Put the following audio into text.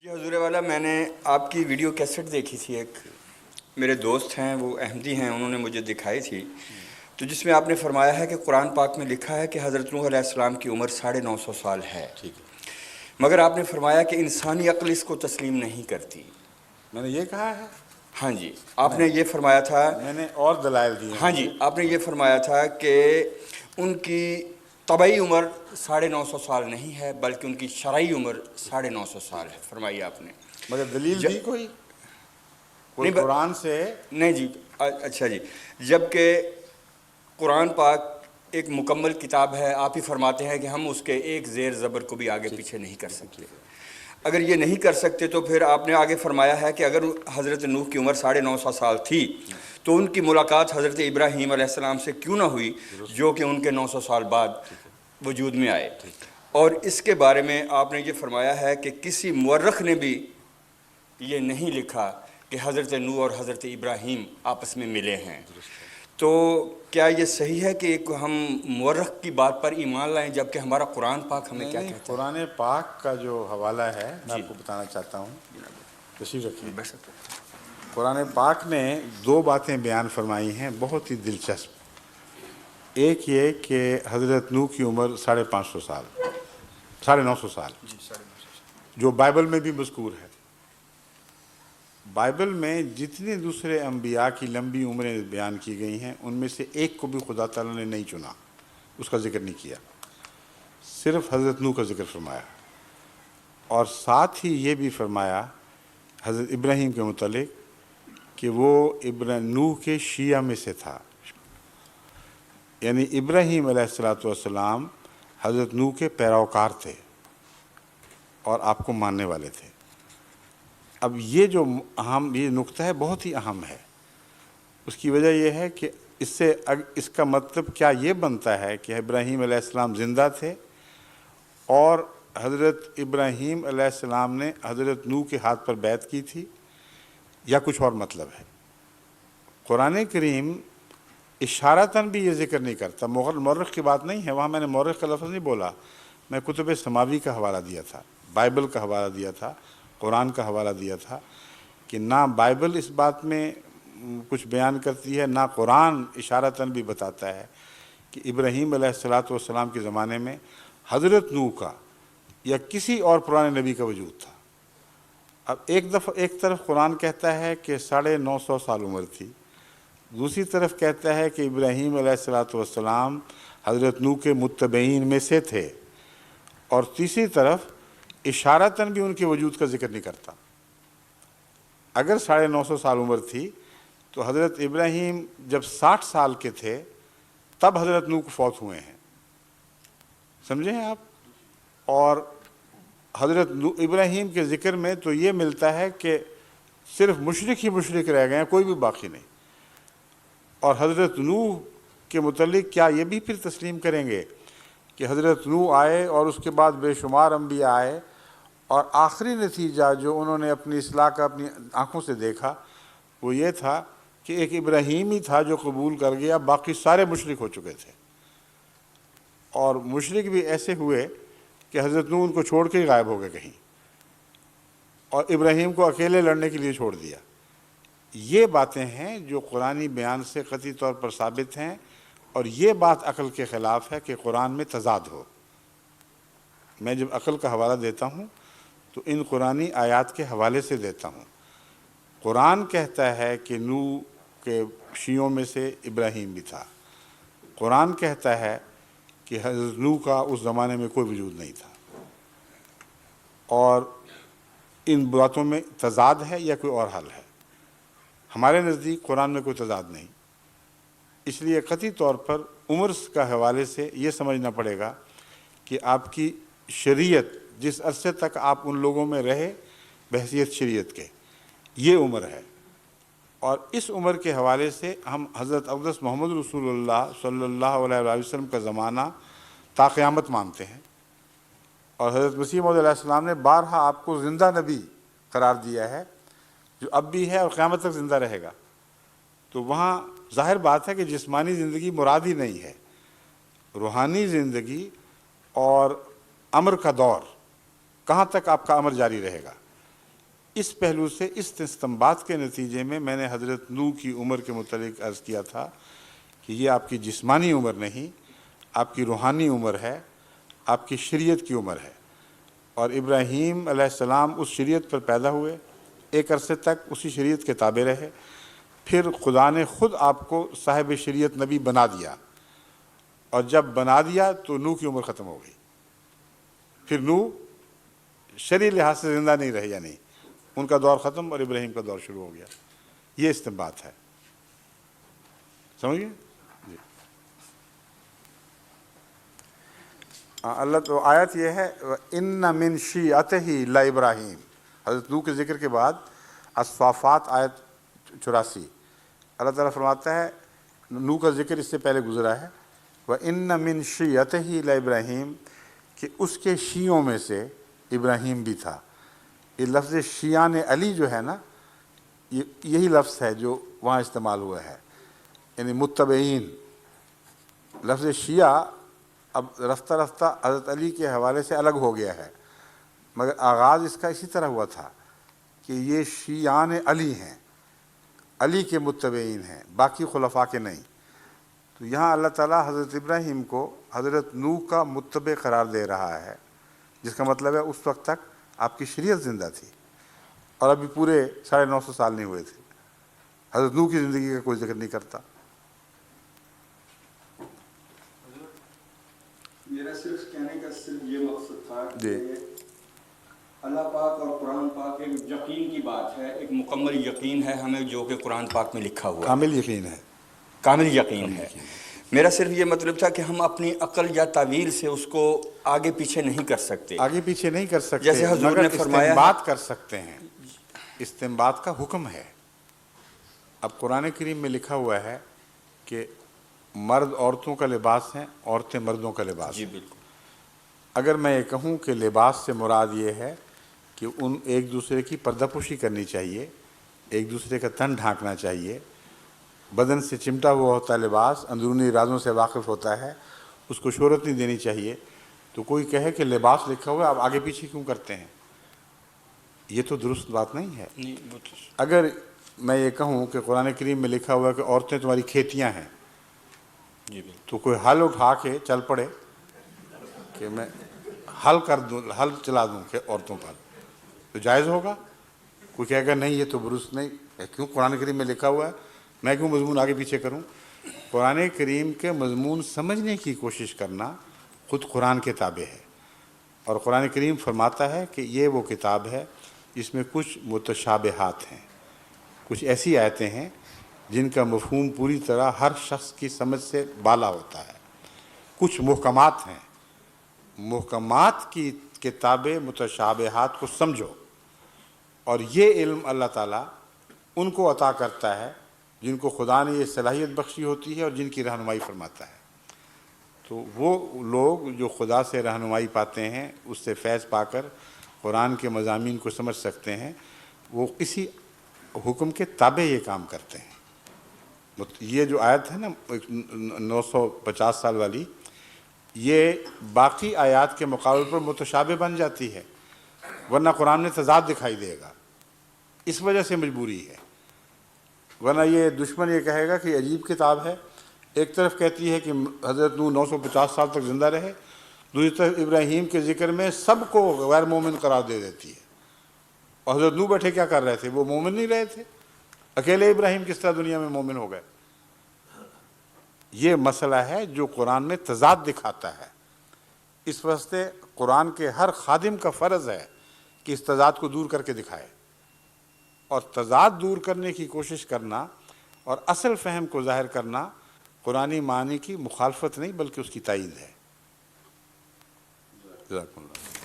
جی حضور والا، میں نے آپ کی ویڈیو کیسٹ دیکھی تھی، ایک میرے دوست ہیں وہ احمدی ہیں، انہوں نے مجھے دکھائی تھی، تو جس میں آپ نے فرمایا ہے کہ قرآن پاک میں لکھا ہے کہ حضرت نوح علیہ السلام کی عمر 950 سال ہے، ٹھیک ہے، مگر آپ نے فرمایا کہ انسانی عقل اس کو تسلیم نہیں کرتی۔ میں نے یہ کہا ہے، ہاں جی، آپ نے یہ فرمایا تھا، میں نے اور دلائل دیے ہاں ہیں جی، یہ۔ آپ نے یہ فرمایا تھا کہ ان کی طبعی عمر 950 سال نہیں ہے بلکہ ان کی شرعی عمر 950 سال ہے، فرمائی آپ نے۔ مگر دلیل دی کوئی نہیں قرآن سے؟ نہیں جی، اچھا جی، جبکہ قرآن پاک ایک مکمل کتاب ہے، آپ ہی فرماتے ہیں کہ ہم اس کے ایک زیر زبر کو بھی آگے پیچھے نہیں کر سکتے۔ اگر یہ نہیں کر سکتے تو پھر آپ نے آگے فرمایا ہے کہ اگر حضرت نوح کی عمر 950 سال تھی تو ان کی ملاقات حضرت ابراہیم علیہ السلام سے کیوں نہ ہوئی جو کہ ان کے 900 سال بعد وجود میں آئے۔ اور اس کے بارے میں آپ نے یہ فرمایا ہے کہ کسی مورخ نے بھی یہ نہیں لکھا کہ حضرت نوح اور حضرت ابراہیم آپس میں ملے ہیں۔ تو کیا یہ صحیح ہے کہ ہم مورخ کی بات پر ایمان لائیں جبکہ ہمارا قرآن پاک ہمیں کیا کہتا ہے؟ قرآن پاک کا جو حوالہ ہے میں جی آپ کو بتانا چاہتا ہوں، تشریف رکھیے۔ بے شک۔ قرآن پاک نے دو باتیں بیان فرمائی ہیں بہت ہی دلچسپ۔ ایک یہ کہ حضرت نوح کی عمر 550 سال، 950 سال، جو بائبل میں بھی مذکور ہے۔ بائبل میں جتنے دوسرے انبیاء کی لمبی عمریں بیان کی گئی ہیں ان میں سے ایک کو بھی خدا تعالیٰ نے نہیں چنا، اس کا ذکر نہیں کیا، صرف حضرت نوح کا ذکر فرمایا۔ اور ساتھ ہی یہ بھی فرمایا حضرت ابراہیم کے متعلق کہ وہ نوح کے شیعہ میں سے تھا، یعنی ابراہیم علیہ السلام حضرت نوح کے پیروکار تھے اور آپ کو ماننے والے تھے۔ اب یہ جو یہ نقطہ ہے بہت ہی اہم ہے۔ اس کی وجہ یہ ہے کہ اس کا مطلب کیا یہ بنتا ہے کہ ابراہیم علیہ السلام زندہ تھے اور حضرت ابراہیم علیہ السلام نے حضرت نوح کے ہاتھ پر بیعت کی تھی، یا کچھ اور مطلب ہے؟ قرآن کریم اشارتاً بھی یہ ذکر نہیں کرتا، مورخ کی بات نہیں ہے، وہاں میں نے مورخ کا لفظ نہیں بولا، میں کتب سماوی کا حوالہ دیا تھا، بائبل کا حوالہ دیا تھا، قرآن کا حوالہ دیا تھا کہ نہ بائبل اس بات میں کچھ بیان کرتی ہے، نہ قرآن اشارتاً بھی بتاتا ہے کہ ابراہیم علیہ السلام کے زمانے میں حضرت نوح کا یا کسی اور پرانے نبی کا وجود تھا۔ اب ایک طرف قرآن کہتا ہے کہ 950 سال عمر تھی، دوسری طرف کہتا ہے کہ ابراہیم علیہ السلام حضرت نوح کے متبعین میں سے تھے، اور تیسری طرف اشارتاً بھی ان کے وجود کا ذکر نہیں کرتا۔ اگر 950 سال عمر تھی تو حضرت ابراہیم جب 60 سال کے تھے تب حضرت نوح کو فوت ہوئے ہیں، سمجھے ہیں آپ؟ اور حضرت ابراہیم کے ذکر میں تو یہ ملتا ہے کہ صرف مشرک ہی مشرک رہ گئے ہیں، کوئی بھی باقی نہیں۔ اور حضرت نوح کے متعلق کیا یہ بھی پھر تسلیم کریں گے کہ حضرت نوح آئے اور اس کے بعد بے شمار انبیاء آئے، اور آخری نتیجہ جو انہوں نے اپنی اصلاح کا اپنی آنکھوں سے دیکھا وہ یہ تھا کہ ایک ابراہیم ہی تھا جو قبول کر گیا، باقی سارے مشرک ہو چکے تھے، اور مشرک بھی ایسے ہوئے کہ حضرت نوح ان کو چھوڑ کے ہی غائب ہو گئے کہیں، اور ابراہیم کو اکیلے لڑنے کے لیے چھوڑ دیا۔ یہ باتیں ہیں جو قرآنی بیان سے قطعی طور پر ثابت ہیں، اور یہ بات عقل کے خلاف ہے کہ قرآن میں تضاد ہو۔ میں جب عقل کا حوالہ دیتا ہوں تو ان قرآنی آیات کے حوالے سے دیتا ہوں۔ قرآن کہتا ہے کہ نوح کے شیعوں میں سے ابراہیم بھی تھا، قرآن کہتا ہے کہ حضرت نوح کا اس زمانے میں کوئی وجود نہیں تھا، اور ان باتوں میں تضاد ہے یا کوئی اور حل ہے؟ ہمارے نزدیک قرآن میں کوئی تضاد نہیں، اس لیے قطعی طور پر عمر کا حوالے سے یہ سمجھنا پڑے گا کہ آپ کی شریعت جس عرصے تک آپ ان لوگوں میں رہے بحیثیت شریعت کے، یہ عمر ہے، اور اس عمر کے حوالے سے ہم حضرت اقدس محمد رسول اللہ صلی اللہ علیہ وسلم کا زمانہ تا قیامت مانتے ہیں، اور حضرت مسیح موعود علیہ السلام نے بارہا آپ کو زندہ نبی قرار دیا ہے جو اب بھی ہے اور قیامت تک زندہ رہے گا۔ تو وہاں ظاہر بات ہے کہ جسمانی زندگی مراد ہی نہیں ہے، روحانی زندگی اور امر کا دور، کہاں تک آپ کا امر جاری رہے گا۔ اس پہلو سے اس استنباط کے نتیجے میں نے حضرت نوح کی عمر کے متعلق عرض کیا تھا کہ یہ آپ کی جسمانی عمر نہیں، آپ کی روحانی عمر ہے، آپ کی شریعت کی عمر ہے۔ اور ابراہیم علیہ السلام اس شریعت پر پیدا ہوئے، ایک عرصے تک اسی شریعت کے تابع رہے، پھر خدا نے خود آپ کو صاحب شریعت نبی بنا دیا، اور جب بنا دیا تو نوح کی عمر ختم ہو گئی۔ پھر نوح شرعی لحاظ سے زندہ نہیں رہے، یعنی ان کا دور ختم اور ابراہیم کا دور شروع ہو گیا۔ یہ استنباط ہے، سمجھ گئے؟ جی اللہ تو آیت یہ ہے ان من شیعتہ لابراہیم، حضرت نوح کے ذکر کے بعد الصافات آیت 84 اللہ تعالیٰ فرماتا ہے، نوح کا ذکر اس سے پہلے گزرا ہے، وَإِنَّ مِن شِيَّتِهِ لَإِبْرَاهِيمَ، کہ اس کے شیعوں میں سے ابراہیم بھی تھا۔ یہ لفظ شیعان علی جو ہے نا، یہی لفظ ہے جو وہاں استعمال ہوا ہے، یعنی متبعین۔ لفظ شیعہ اب رفتہ رفتہ حضرت علی کے حوالے سے الگ ہو گیا ہے، مگر آغاز اس کا اسی طرح ہوا تھا کہ یہ شیعان علی ہیں، علی کے متبعین ہیں، باقی خلفاء کے نہیں۔ تو یہاں اللہ تعالیٰ حضرت ابراہیم کو حضرت نوح کا متبع قرار دے رہا ہے، جس کا مطلب ہے اس وقت تک آپ کی شریعت زندہ تھی، اور ابھی پورے 950 سال نہیں ہوئے تھے۔ حضرت نوح کی زندگی کا کوئی ذکر نہیں کرتا۔ میرا صرف کہنے کا صرف یہ مقصد تھا جی کہ اللہ پاک اور قرآن پاک ایک یقین کی بات ہے، ایک مکمل یقین ہے ہمیں جو کہ قرآن پاک میں لکھا ہوا ہے، کامل یقین ہے، کامل یقین ہے۔ میرا صرف یہ مطلب تھا کہ ہم اپنی عقل یا تعویل سے اس کو آگے پیچھے نہیں کر سکتے، آگے پیچھے نہیں کر سکتے، جیسے حضور مگر نے فرمایا استنباط کر سکتے ہیں۔ استنباط کا حکم ہے۔ اب قرآن کریم میں لکھا ہوا ہے کہ مرد عورتوں کا لباس ہیں، عورتیں مردوں کا لباس جی ہیں۔ بالکل۔ اگر میں یہ کہوں کہ لباس سے مراد یہ ہے کہ ایک دوسرے کی پردہ پوشی کرنی چاہیے، ایک دوسرے کا تن ڈھانکنا چاہیے، بدن سے چمٹا ہوا ہوتا ہے لباس، اندرونی رازوں سے واقف ہوتا ہے، اس کو شہرت نہیں دینی چاہیے، تو کوئی کہے کہ لباس لکھا ہوا ہے آپ آگے پیچھے کیوں کرتے ہیں؟ یہ تو درست بات نہیں ہے۔ اگر میں یہ کہوں کہ قرآن کریم میں لکھا ہوا ہے کہ عورتیں تمہاری کھیتیاں ہیں، تو کوئی ہل اٹھا کے چل پڑے کہ میں ہل چلا دوں کہ عورتوں پر، تو جائز ہوگا؟ کوئی کہے گا نہیں یہ تو درست نہیں، کیوں قرآن کریم میں لکھا ہوا ہے، میں کیوں مضمون آگے پیچھے کروں؟ قرآن کریم کے مضمون سمجھنے کی کوشش کرنا خود قرآن کے تابع ہے، اور قرآن کریم فرماتا ہے کہ یہ وہ کتاب ہے جس میں کچھ متشابہات ہیں، کچھ ایسی آیتیں ہیں جن کا مفہوم پوری طرح ہر شخص کی سمجھ سے بالا ہوتا ہے، کچھ محکمات ہیں۔ محکمات کی کتابیں متشابہات کو سمجھو، اور یہ علم اللہ تعالیٰ ان کو عطا کرتا ہے جن کو خدا نے یہ صلاحیت بخشی ہوتی ہے اور جن کی رہنمائی فرماتا ہے۔ تو وہ لوگ جو خدا سے رہنمائی پاتے ہیں، اس سے فیض پا کر قرآن کے مضامین کو سمجھ سکتے ہیں، وہ کسی حکم کے تابع یہ کام کرتے ہیں۔ یہ جو آیت ہے نا 950 سال والی، یہ باقی آیات کے مقابل پر متشابہ بن جاتی ہے، ورنہ قرآن میں تضاد دکھائی دے گا، اس وجہ سے مجبوری ہے۔ ورنہ یہ دشمن یہ کہے گا کہ عجیب کتاب ہے، ایک طرف کہتی ہے کہ حضرت نوح 950 سال تک زندہ رہے، دوسری طرف ابراہیم کے ذکر میں سب کو غیر مومن قرار دے دیتی ہے، اور حضرت نوح بیٹھے کیا کر رہے تھے؟ وہ مومن نہیں رہے تھے، اکیلے ابراہیم کس طرح دنیا میں مومن ہو گئے؟ یہ مسئلہ ہے جو قرآن میں تضاد دکھاتا ہے۔ اس واسطے قرآن کے ہر خادم کا فرض ہے کہ اس تضاد کو دور کر کے دکھائے، اور تضاد دور کرنے کی کوشش کرنا اور اصل فہم کو ظاہر کرنا قرآنی معنی کی مخالفت نہیں بلکہ اس کی تائید ہے۔ جزاکم اللہ۔